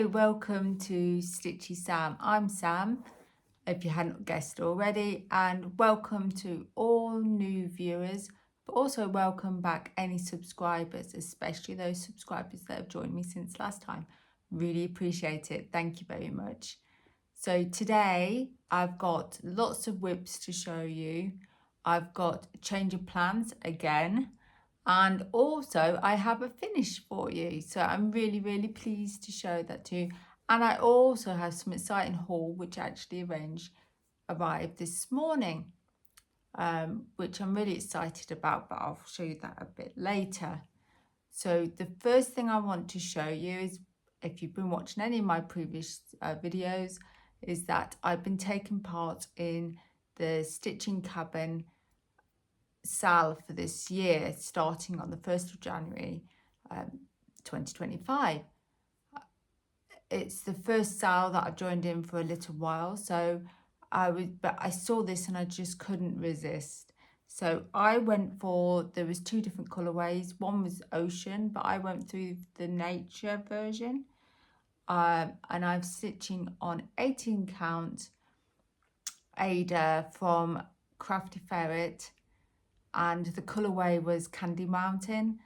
Hello, welcome to Stitchy Sam. I'm Sam, if you hadn't guessed already, and welcome to all new viewers, but also welcome back any subscribers, especially those subscribers that have joined me since last time. Really appreciate it. Thank you very much. So today I've got lots of whips to show you. I've got a change of plans again. And also I have a finish for you. So I'm really pleased to show that too. And I also have some exciting haul which actually arrived this morning, which I'm really excited about, but I'll show you that a bit later. So the first thing I want to show you is, if you've been watching any of my previous videos, is that I've been taking part in the Stitching Cabin sale for this year, starting on the 1st of January 2025. It's the first sale that I've joined in for a little while, so I saw this and I just couldn't resist. So I went for, there was two different colorways. One was ocean, but I went through the nature version, and I'm stitching on 18 count Aida from Crafty Ferret, and the colorway was Candy Mountain.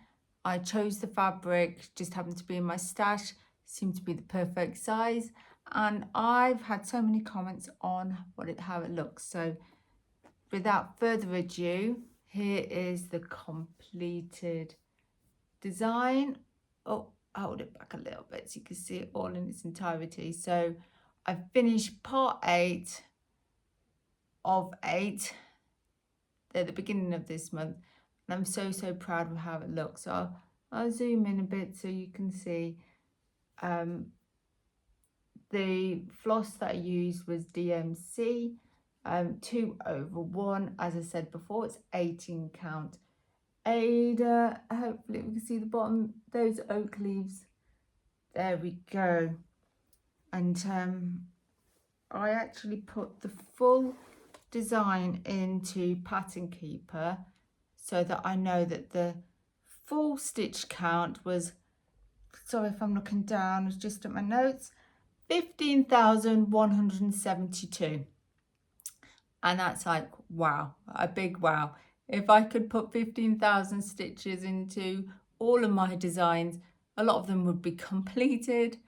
I chose the fabric, just happened to be in my stash, seemed to be the perfect size, and I've had so many comments on how it looks. So without further ado, here is the completed design. Oh, I'll hold it back a little bit so you can see it all in its entirety. So I've finished part 8 of 8 at the beginning of this month, and I'm so proud of how it looks. So I'll zoom in a bit so you can see. The floss that I used was DMC 2/1. As I said before, it's 18 count Aida. Hopefully we can see the bottom, those oak leaves. There we go. And I actually put the full design into Pattern Keeper so that I know that the full stitch count was, sorry if I'm looking down, it's just at my notes, 15,172. And that's like, wow, a big wow. If I could put 15,000 stitches into all of my designs, a lot of them would be completed,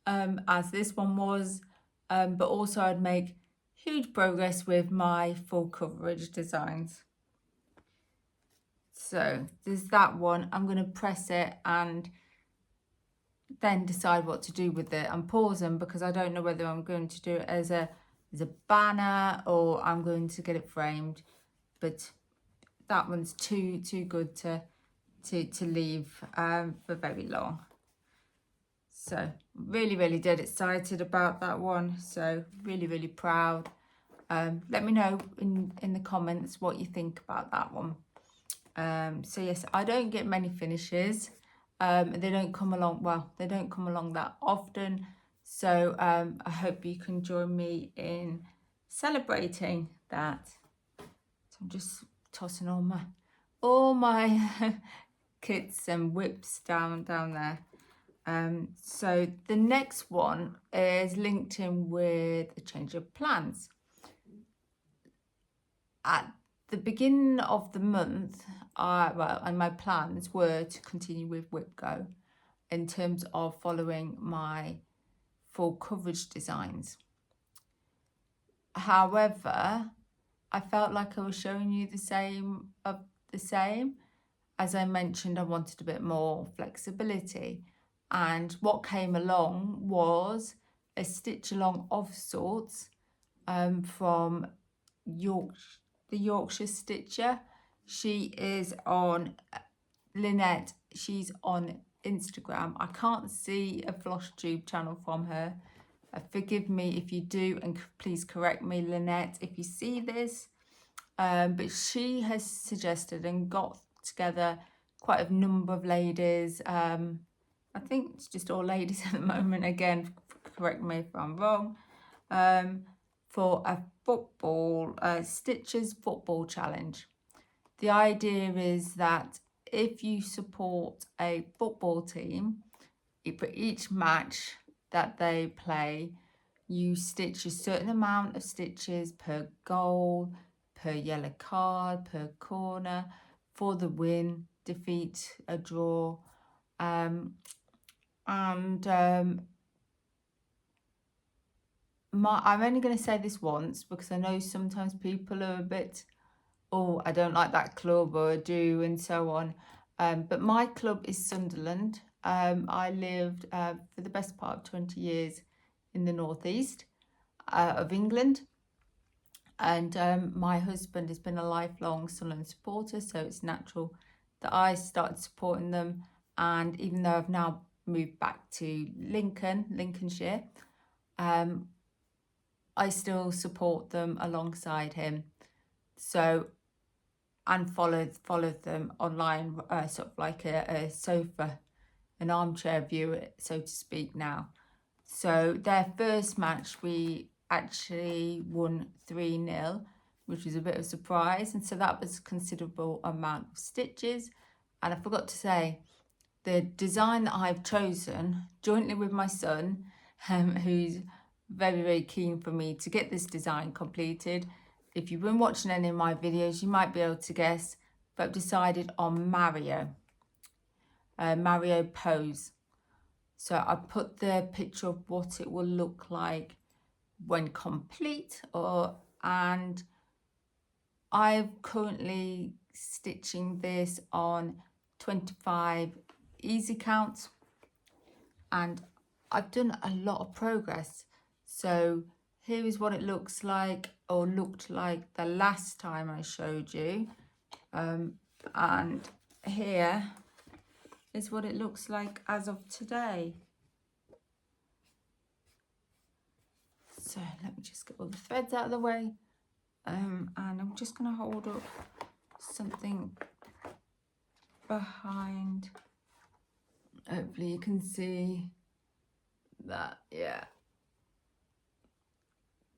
as this one was, but also I'd make huge progress with my full coverage designs. So there's that one. I'm going to press it and then decide what to do with it. I'm pausing because I don't know whether I'm going to do it as a banner or I'm going to get it framed, but that one's too good to leave for very long. So really dead excited about that one. So really proud. Let me know in the comments what you think about that one. So yes, I don't get many finishes. They don't come along, well, they don't come along that often. So I hope you can join me in celebrating that. So I'm just tossing all my kits and whips down there. So the next one is linked in with a change of plans. At the beginning of the month, and my plans were to continue with Whip Go in terms of following my full coverage designs. However, I felt like I was showing you the same. As I mentioned, I wanted a bit more flexibility. And what came along was a stitch along of sorts from the Yorkshire Stitcher. She is on Lynette. She's on Instagram. I can't see a FlossTube channel from her. Forgive me if you do, and please correct me, Lynette, if you see this. But she has suggested and got together quite a number of ladies. I think it's just all ladies at the moment. Again, correct me if I'm wrong. For a Stitchers football challenge. The idea is that if you support a football team, for each match, that they play, you stitch a certain amount of stitches per goal, per yellow card, per corner, for the win, defeat, a draw. I'm only going to say this once, because I know sometimes people are a bit, oh, I don't like that club, or I do, and so on. But my club is Sunderland. I lived for the best part of 20 years in the northeast of England. And my husband has been a lifelong Sunderland supporter, so it's natural that I started supporting them. And even though I've now moved back to Lincolnshire, I still support them alongside him. So, and followed them online, sort of like a sofa, an armchair view, so to speak now. So their first match, we actually won 3-0, which was a bit of a surprise. And so that was a considerable amount of stitches. And I forgot to say, the design that I've chosen jointly with my son, who's very, very keen for me to get this design completed. If you've been watching any of my videos, you might be able to guess, but I've decided on Mario pose. So I put the picture of what it will look like when complete, and I'm currently stitching this on 25 easy counts, and I've done a lot of progress. So here is what it looks like, or looked like, the last time I showed you, and here is what it looks like as of today. So let me just get all the threads out of the way, and I'm just going to hold up something behind. Hopefully you can see that, yeah.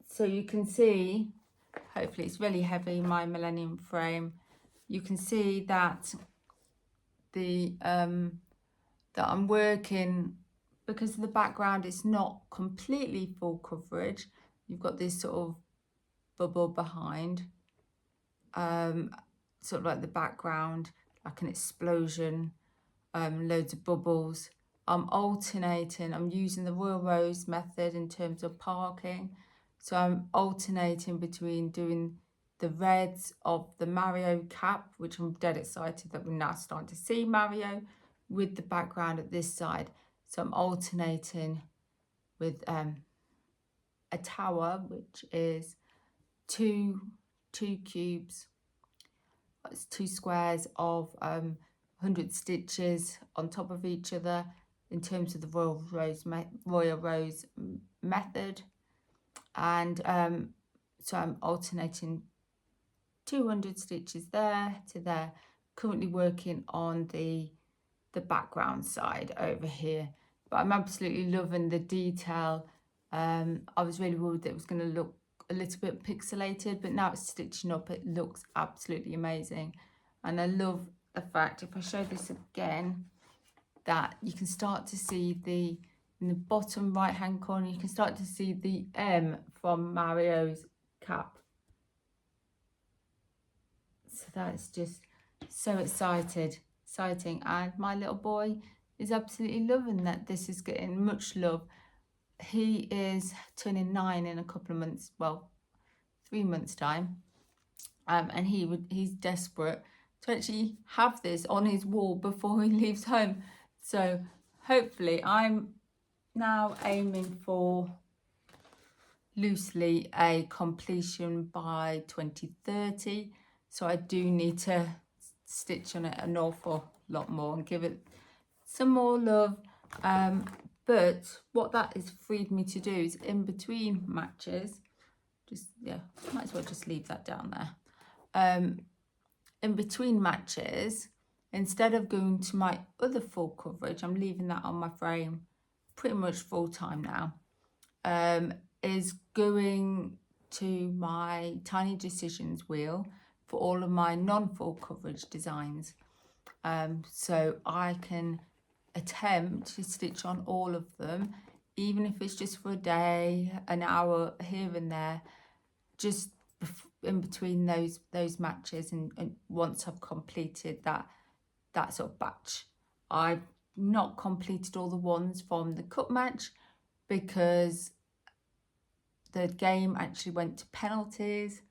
So you can see, hopefully it's really heavy, my Millennium frame. You can see that that I'm working, because of the background, it's not completely full coverage. You've got this sort of bubble behind, sort of like the background, like an explosion, loads of bubbles. I'm alternating, I'm using the Royal Rose method in terms of parking. So I'm alternating between doing the reds of the Mario cap, which I'm dead excited that we're now starting to see Mario, with the background at this side. So I'm alternating with a tower, which is two cubes. It's 2 squares of 100 stitches on top of each other in terms of the Royal Rose method. And so I'm alternating 200 stitches there to there. Currently working on the background side over here, but I'm absolutely loving the detail. I was really worried that it was going to look a little bit pixelated, but now it's stitching up, it looks absolutely amazing. And I love the fact, if I show this again, that you can start to see in the bottom right hand corner, you can start to see the M from Mario's cap. So that is just so exciting, and my little boy is absolutely loving that this is getting much love. He is turning 9 in a couple of months, well, 3 months time, and he's desperate to actually have this on his wall before he leaves home. So hopefully, I'm now aiming for loosely a completion by 2030. So I do need to stitch on it an awful lot more and give it some more love. But what that has freed me to do is, in between matches, might as well just leave that down there. In between matches, instead of going to my other full coverage, I'm leaving that on my frame pretty much full time now, is going to my Tiny Decisions wheel for all of my non-full coverage designs. So I can attempt to stitch on all of them even if it's just for a day, an hour here and there, just in between those matches, and once I've completed that sort of batch. I've not completed all the ones from the cup match because the game actually went to penalties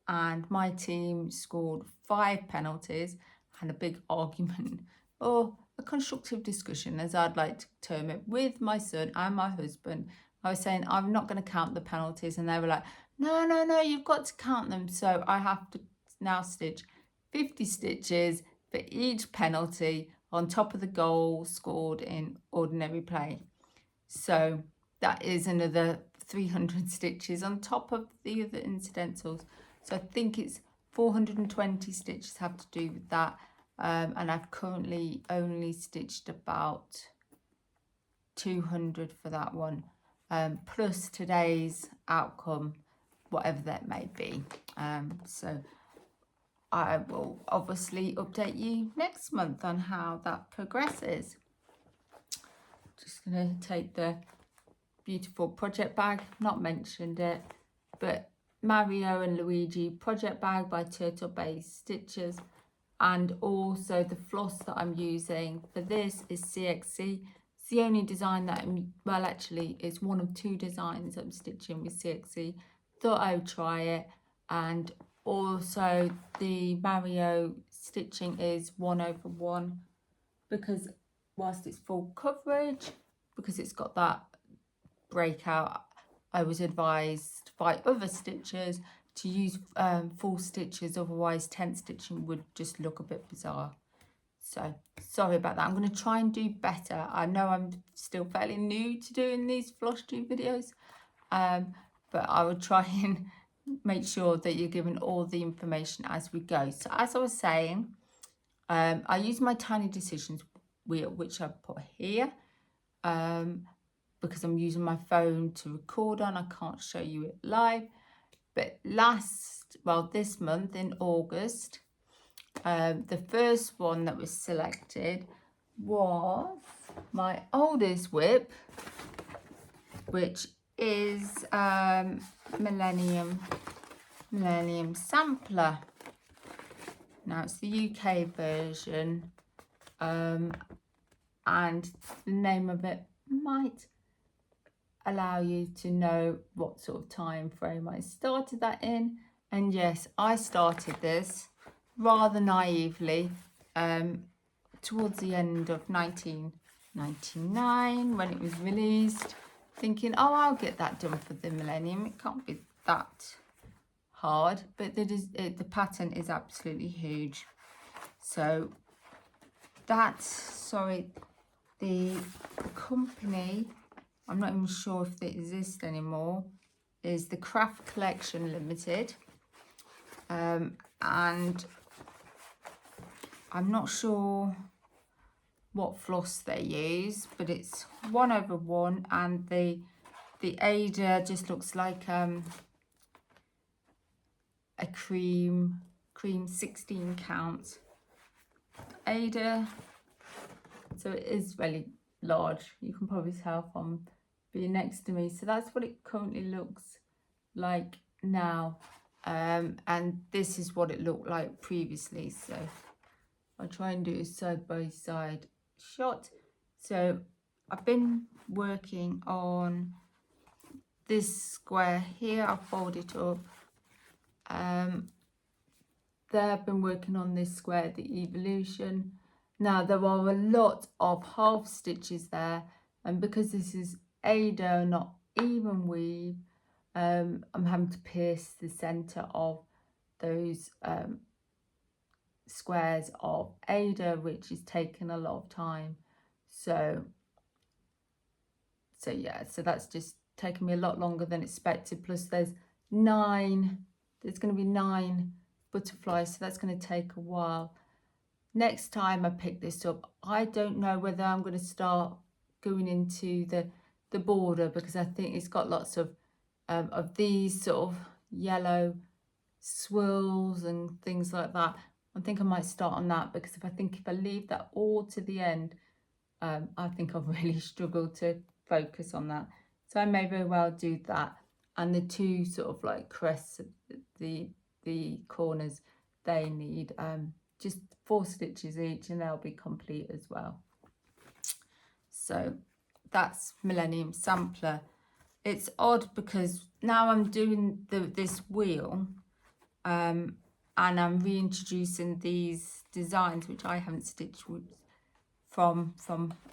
and my team scored 5 penalties, and a big argument, or a constructive discussion as I'd like to term it, with my son and my husband. I was saying I'm not going to count the penalties, and they were like, no, you've got to count them. So I have to now stitch 50 stitches for each penalty on top of the goal scored in ordinary play. So that is another 300 stitches on top of the other incidentals. So I think it's 420 stitches have to do with that. And I've currently only stitched about 200 for that one, plus today's outcome, whatever that may be. So I will obviously update you next month on how that progresses. Just going to take the beautiful project bag, not mentioned it, but Mario and Luigi project bag by Turtle Bay Stitches, and also the floss that I'm using for this is CXC. It's the only design that well, actually it's one of 2 designs I'm stitching with CXC. Thought I would try it. And also the Mario stitching is 1/1 because whilst it's full coverage, because it's got that breakout, I was advised by other stitchers to use full stitches, otherwise tent stitching would just look a bit bizarre. So sorry about that. I'm going to try and do better. I know I'm still fairly new to doing these FlossTube videos, but I will try and make sure that you're given all the information as we go. So as I was saying, I use my Tiny Decisions wheel, which I put here, because I'm using my phone to record on. I can't show you it live. But this month in August, the first one that was selected was my oldest whip, which is Millennium Sampler. Now it's the UK version, and the name of it might allow you to know what sort of time frame I started that in. And yes, I started this rather naively towards the end of 1999 when it was released, thinking, oh, I'll get that done for the Millennium, it can't be that hard. But the pattern is absolutely huge. So the company, I'm not even sure if they exist anymore, is the Craft Collection Limited, and I'm not sure what floss they use, but it's 1/1, and the Aida just looks like a cream 16 count Aida, so it is really large. You can probably tell from being next to me. So that's what it currently looks like now, and this is what it looked like previously. So I'll try and do a side-by-side shot. So I've been working on this square here. I'll fold it up. There I've been working on this square, the Evolution. Now there are a lot of half stitches there, and because this is Aida, not even weave, I'm having to pierce the center of those squares of Aida, which is taking a lot of time. So yeah, so that's just taken me a lot longer than expected. Plus there's going to be 9 butterflies, so that's going to take a while. Next time I pick this up, I don't know whether I'm going to start going into the border, because I think it's got lots of these sort of yellow swirls and things like that. I think I might start on that, because if I leave that all to the end, I think I've really struggled to focus on that. So I may very well do that. And the two sort of like crests, the corners, they need just 4 stitches each, and they'll be complete as well. So that's Millennium Sampler. It's odd because now I'm doing this wheel, and I'm reintroducing these designs which I haven't stitched from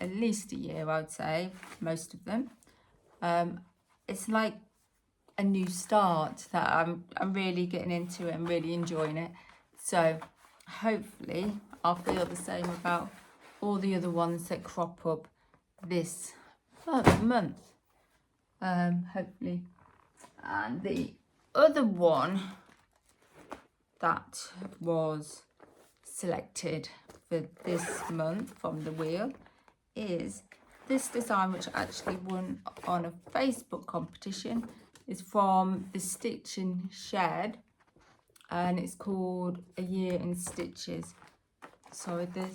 at least a year, I would say, most of them. It's like a new start that I'm really getting into it and really enjoying it. So hopefully I'll feel the same about all the other ones that crop up this month. Hopefully. And the other one that was selected for this month from the wheel is this design, which actually won on a Facebook competition. It's from the Stitching Shed, and it's called A Year in Stitches. So the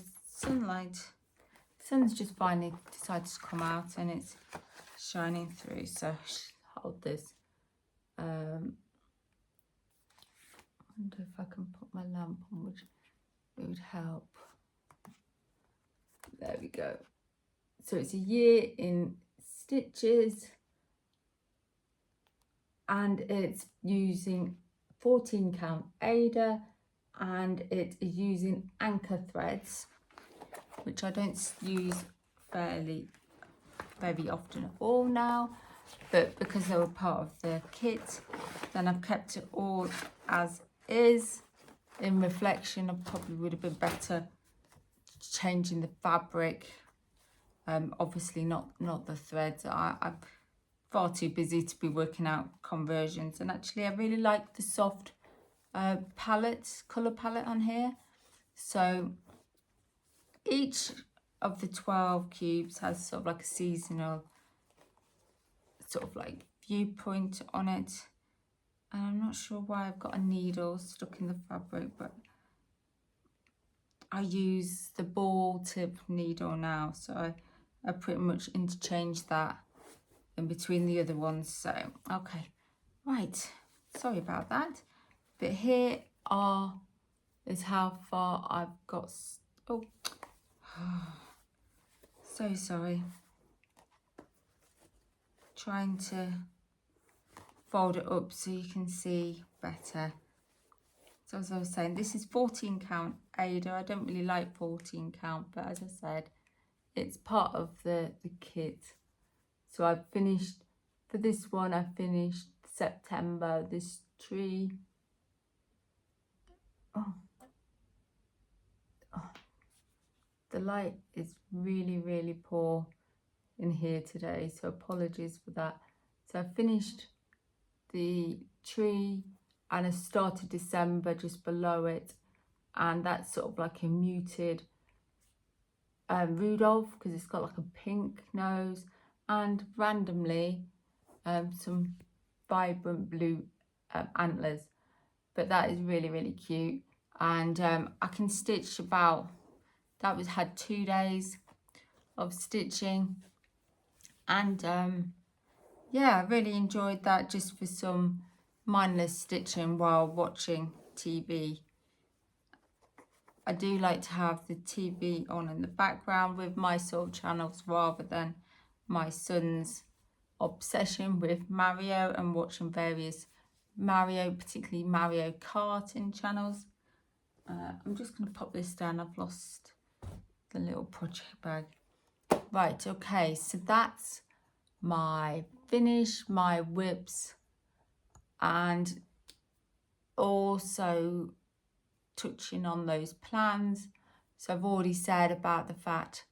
sun's just finally decided to come out and it's shining through. So hold this. I wonder if I can put my lamp on, which it would help. There we go. So it's A Year in Stitches, and it's using 14 count Aida, and it is using anchor threads, which I don't use very often at all now, but because they were part of the kit, then I've kept it all as is. In reflection, I probably would have been better changing the fabric, obviously not the threads. I'm far too busy to be working out conversions, and actually I really like the soft colour palette on here. So each of the 12 cubes has sort of like a seasonal sort of like viewpoint on it, and I'm not sure why I've got a needle stuck in the fabric, but I use the ball tip needle now, so I pretty much interchange that in between the other ones. So okay, right, sorry about that, but here is how far I've got. Oh, so sorry. Trying to fold it up so you can see better. So as I was saying, this is 14 count Aida. I don't really like 14 count, but as I said, it's part of the kit. So I've finished, for this one, I finished September, this tree. Oh, the light is really poor in here today, so apologies for that. So I finished the tree, and I started December just below it, and that's sort of like a muted Rudolph, because it's got like a pink nose, and randomly some vibrant blue antlers, but that is really cute. And I can stitch about, had 2 days of stitching, and yeah, I really enjoyed that, just for some mindless stitching while watching TV. I do like to have the TV on in the background with my sort of channels, rather than my son's obsession with Mario and watching various Mario, particularly Mario Karting channels. I'm just going to pop this down. I've lost the little project bag. Right, okay, so that's my finish, my whips, and also touching on those plans. So I've already said about the fact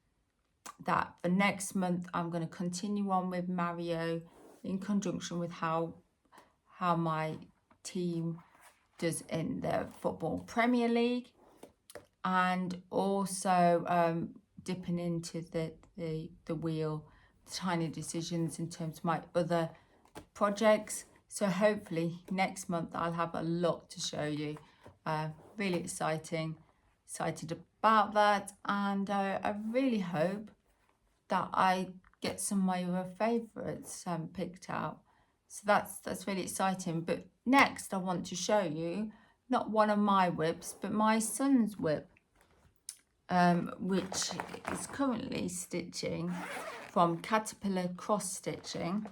that for next month I'm going to continue on with Mario in conjunction with how my team does in the Football Premier League, and also dipping into the wheel, the tiny decisions in terms of my other projects. So hopefully next month I'll have a lot to show you. Really excited about that, and I really hope that I get some of my favourites picked out. So that's really exciting. But next I want to show you not one of my whips, but my son's whip, which is currently stitching from Caterpillar Cross Stitching,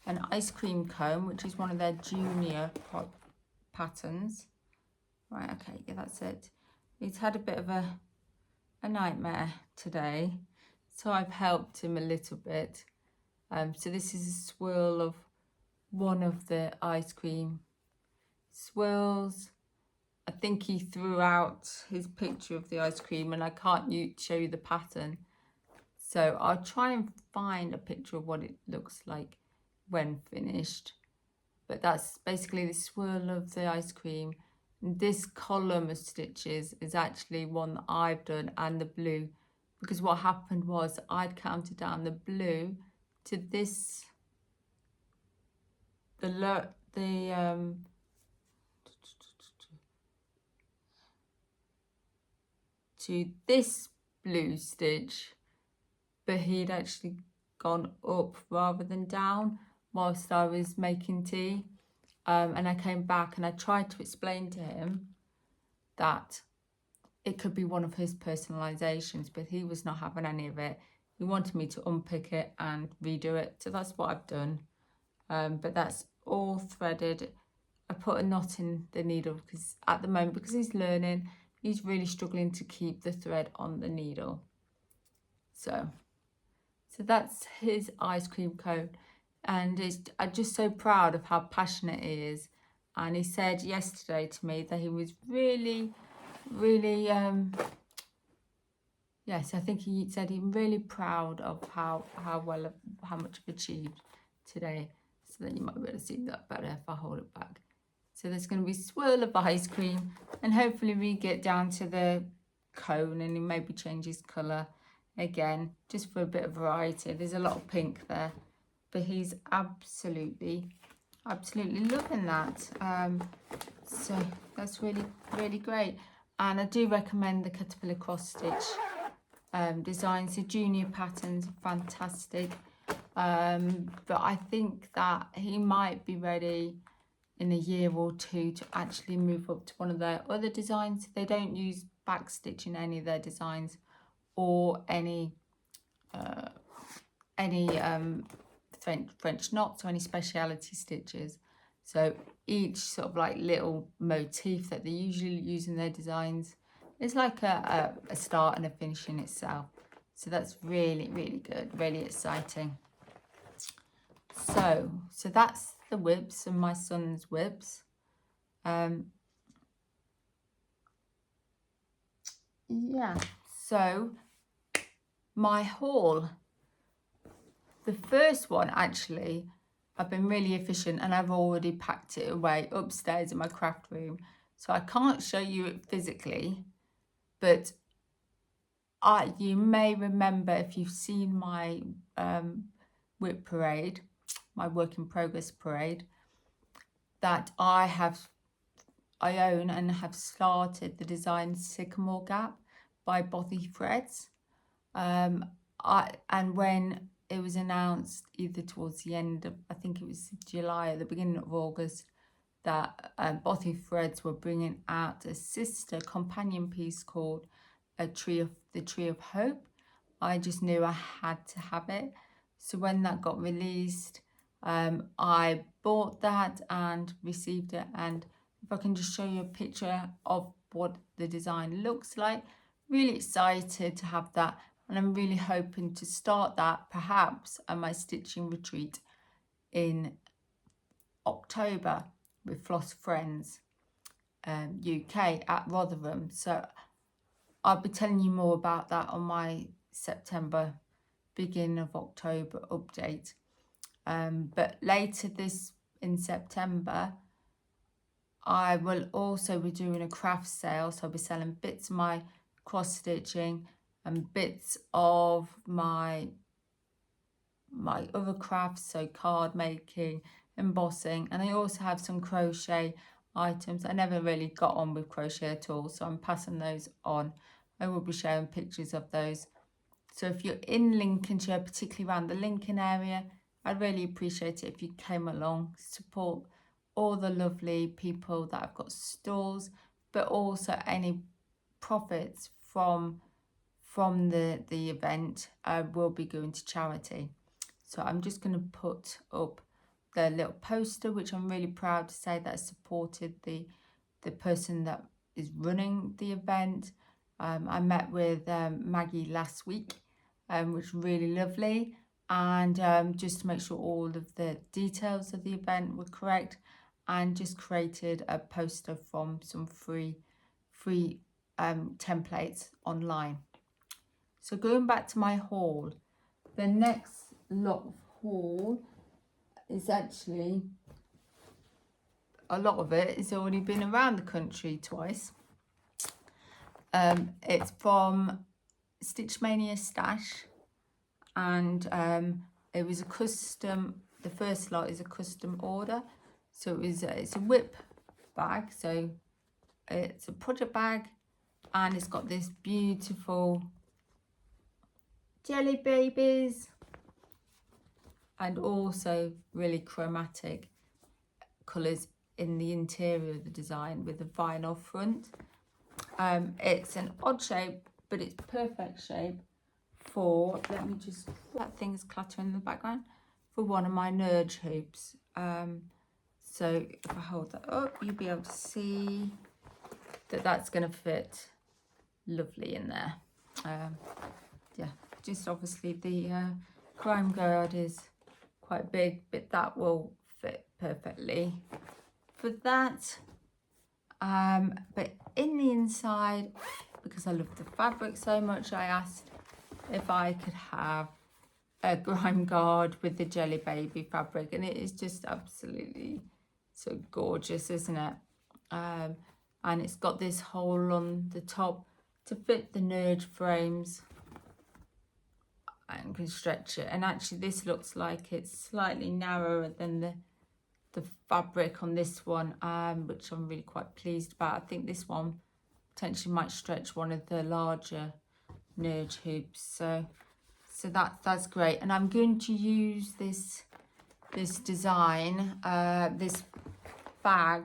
an ice cream cone, which is one of their junior patterns. Right, okay, yeah, that's it. He's had a bit of a nightmare today, so I've helped him a little bit. So this is a swirl of one of the ice cream swirls. I think he threw out his picture of the ice cream and I can't show you the pattern. So I'll try and find a picture of what it looks like when finished. But that's basically the swirl of the ice cream. And this column of stitches is actually one that I've done, and the blue, because what happened was I'd counted down the blue to this, to this blue stitch, but he'd actually gone up rather than down whilst I was making tea. And I came back and I tried to explain to him that it could be one of his personalizations, but he was not having any of it. He wanted me to unpick it and redo it. So that's what I've done. But that's all threaded. I put a knot in the needle because at the moment, because he's learning, he's really struggling to keep the thread on the needle. So that's his ice cream cone. And I'm just so proud of how passionate he is. And he said yesterday to me that he was really, yes, I think he said he's really proud of how much I've achieved today. So then you might be able to see that better if I hold it back. So there's going to be a swirl of ice cream, and hopefully we get down to the cone and he maybe changes colour again, just for a bit of variety. There's a lot of pink there, but he's absolutely loving that. So that's really great. And I do recommend the Caterpillar Cross Stitch designs. The junior patterns are fantastic. But I think that he might be ready in a year or two to actually move up to one of their other designs. They don't use back stitch in any of their designs, or any French knots or any speciality stitches. So each sort of like little motif that they usually use in their designs is like a start and a finish in itself. So that's really good, really exciting. So that's the whips and my son's whips. Yeah, so my haul. The first one, actually, I've been really efficient and I've already packed it away upstairs in my craft room. So I can't show you it physically, but you may remember, if you've seen my whip parade, my work in progress parade, that I own and have started the design Sycamore Gap by Bothy Threads. And when it was announced, either towards the end of, I think it was July or the beginning of August, that Bothy Threads were bringing out a sister companion piece called the Tree of Hope, I just knew I had to have it. So when that got released, I bought that and received it. And if I can just show you a picture of what the design looks like, really excited to have that. And I'm really hoping to start that perhaps at my stitching retreat in October with Floss Friends UK at Rotherham. So I'll be telling you more about that on my September, beginning of October update. But later in September, I will also be doing a craft sale. So I'll be selling bits of my cross stitching and bits of my other crafts, so card making, embossing, and I also have some crochet items. I never really got on with crochet at all, so I'm passing those on. I will be sharing pictures of those. So if you're in Lincolnshire, particularly around the Lincoln area, I'd really appreciate it if you came along, support all the lovely people that have got stalls, but also any profits from the event will be going to charity. So I'm just going to put up the little poster, which I'm really proud to say that I supported the person that is running the event. I met with Maggie last week, which was really lovely, and just to make sure all of the details of the event were correct, and just created a poster from some free templates online. So going back to my haul, the next lot of haul is actually, a lot of it has already been around the country twice. It's from Stitch Mania Stash, and it was a custom, the first lot is a custom order. So it's a whip bag, so it's a project bag, and it's got this beautiful jelly babies, and also really chromatic colours in the interior of the design with the vinyl front. It's an odd shape, but it's perfect shape for, let me just, that thing's clattering in the background, for one of my nudge hoops. So if I hold that up, you'll be able to see that that's going to fit lovely in there. Yeah, just obviously the crime guard is quite big, but that will fit perfectly for that. But in the inside, because I love the fabric so much, I asked if I could have a grime guard with the jelly baby fabric, and it is just absolutely so gorgeous, isn't it? And it's got this hole on the top to fit the nerd frames, and can stretch it. And actually this looks like it's slightly narrower than the fabric on this one, which I'm really quite pleased about. I think this one potentially might stretch one of the larger nerd hoops, so that's great. And I'm going to use this design, this bag,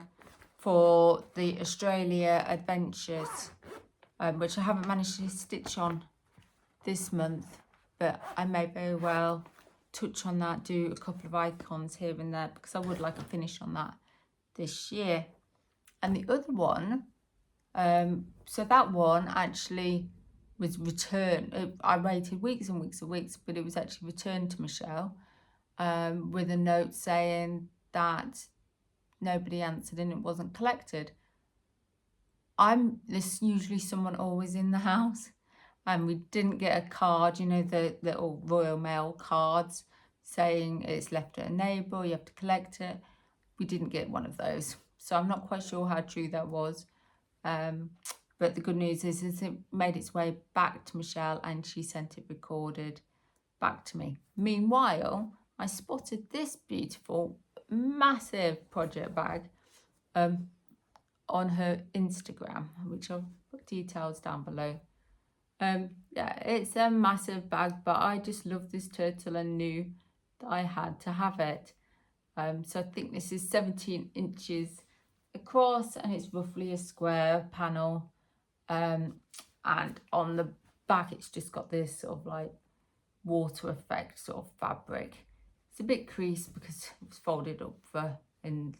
for the Australia Adventures, which I haven't managed to stitch on this month, but I may very well touch on that, do a couple of icons here and there, because I would like a finish on that this year. And the other one, so that one actually was returned. I waited weeks and weeks and weeks, but it was actually returned to Michelle, with a note saying that nobody answered and it wasn't collected. There's usually someone always in the house, and we didn't get a card, you know, the little Royal Mail cards saying it's left at a neighbour, you have to collect it. We didn't get one of those, so I'm not quite sure how true that was. But the good news is it made its way back to Michelle, and she sent it recorded back to me. Meanwhile, I spotted this beautiful, massive project bag on her Instagram, which I'll put details down below. Yeah, it's a massive bag, but I just love this turtle and knew that I had to have it. So I think this is 17 inches across, and it's roughly a square panel. And on the back, it's just got this sort of like water effect sort of fabric. It's a bit creased because it was folded up for in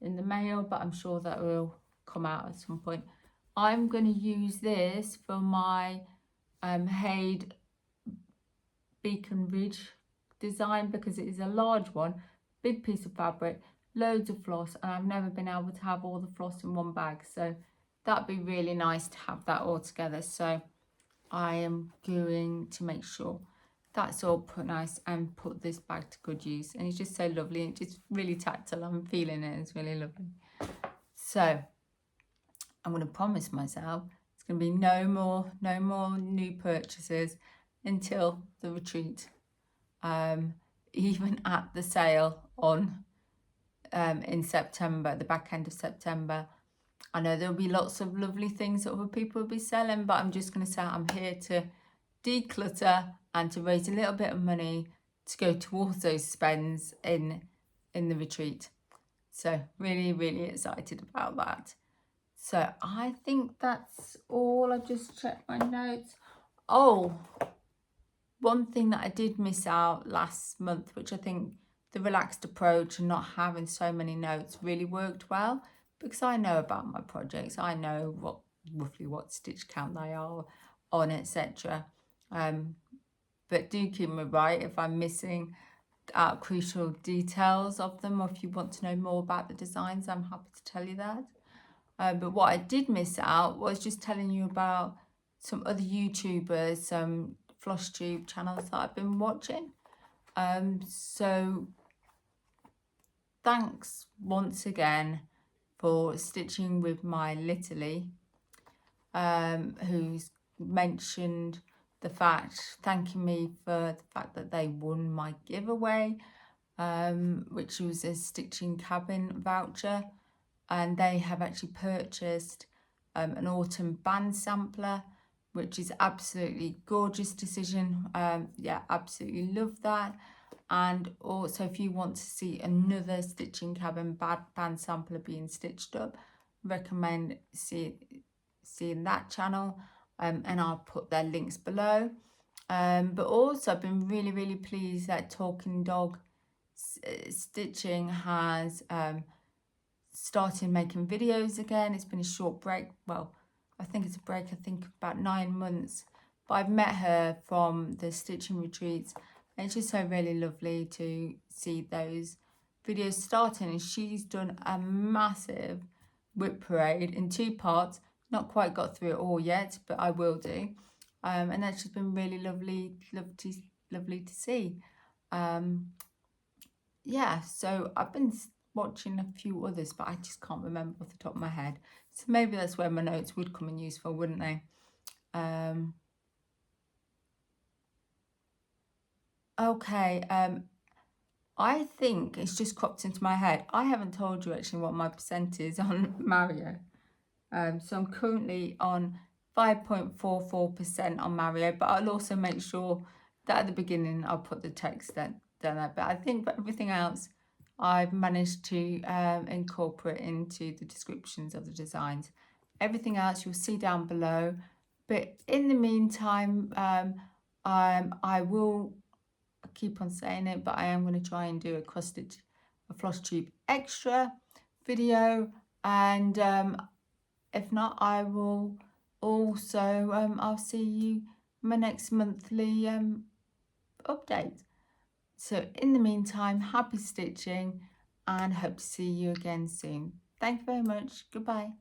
the mail, but I'm sure that will come out at some point. I'm going to use this for my Haid Beacon Ridge design, because it is a large one, big piece of fabric, loads of floss, and I've never been able to have all the floss in one bag, so that'd be really nice to have that all together. So I am going to make sure that's all put nice and put this bag to good use. And it's just so lovely, and it's just really tactile. I'm feeling it, it's really lovely. So I'm going to promise myself it's going to be no more new purchases until the retreat, even at the sale on in September, the back end of September. I know there'll be lots of lovely things that other people will be selling, but I'm just going to say I'm here to declutter and to raise a little bit of money to go towards those spends in the retreat. So really, really excited about that. So I think that's all. I just checked my notes. Oh, one thing that I did miss out last month, which I think the relaxed approach and not having so many notes really worked well, because I know about my projects. I know roughly what stitch count they are on, etc. But do keep me right if I'm missing out crucial details of them, or if you want to know more about the designs, I'm happy to tell you that. But what I did miss out was just telling you about some other YouTubers, some FlossTube channels that I've been watching. So thanks once again for stitching with my Litterly, who's mentioned thanking me for the fact that they won my giveaway, which was a stitching cabin voucher, and they have actually purchased an autumn band sampler, which is absolutely gorgeous decision. Yeah, absolutely love that. And also, if you want to see another stitching cabin band sampler being stitched up, recommend seeing that channel, and I'll put their links below. But also I've been really, really pleased that Talking Dog Stitching has started making videos again. It's been a short break. Well, I think it's a break, I think about 9 months. But I've met her from the stitching retreats, and it's just so really lovely to see those videos starting. And she's done a massive whip parade in 2 parts. Not quite got through it all yet, but I will do. And that's just been really lovely to see. Yeah, so I've been watching a few others, but I just can't remember off the top of my head. So maybe that's where my notes would come in useful, wouldn't they? Okay, I think it's just cropped into my head. I haven't told you actually what my percent is on Mario. So I'm currently on 5.44% on Mario, but I'll also make sure that at the beginning I'll put the text down there. But I think for everything else, I've managed to incorporate into the descriptions of the designs. Everything else you'll see down below. But in the meantime, I will keep on saying it, but I am going to try and do a FlossTube extra video, and if not, I will also I'll see you in my next monthly update. So in the meantime, happy stitching, and hope to see you again soon. Thank you very much. Goodbye.